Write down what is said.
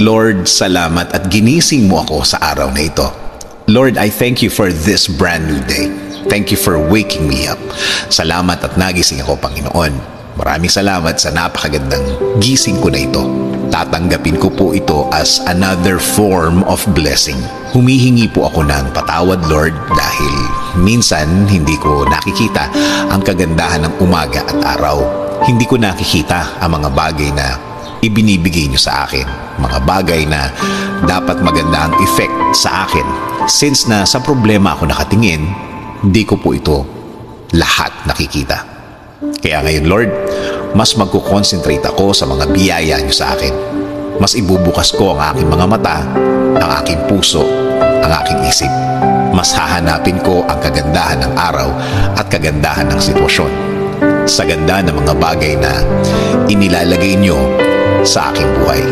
Lord, salamat at ginising mo ako sa araw na ito. Lord, I thank you for this brand new day. Thank you for waking me up. Salamat at nagising ako, Panginoon. Maraming salamat sa napakagandang gising ko na ito. Tatanggapin ko po ito as another form of blessing. Humihingi po ako ng patawad, Lord, dahil minsan hindi ko nakikita ang kagandahan ng umaga at araw. Hindi ko nakikita ang mga bagay na ibinibigay niyo sa akin. Mga bagay na dapat maganda ang effect sa akin. Since na sa problema ako nakatingin, hindi ko po ito lahat nakikita. Kaya ngayon, Lord, mas magkukonsentrate ako sa mga biyaya niyo sa akin. Mas ibubukas ko ang aking mga mata, ang aking puso, ang aking isip. Mas hahanapin ko ang kagandahan ng araw at kagandahan ng sitwasyon. Sa ganda ng mga bagay na inilalagay niyo sa aking buhay.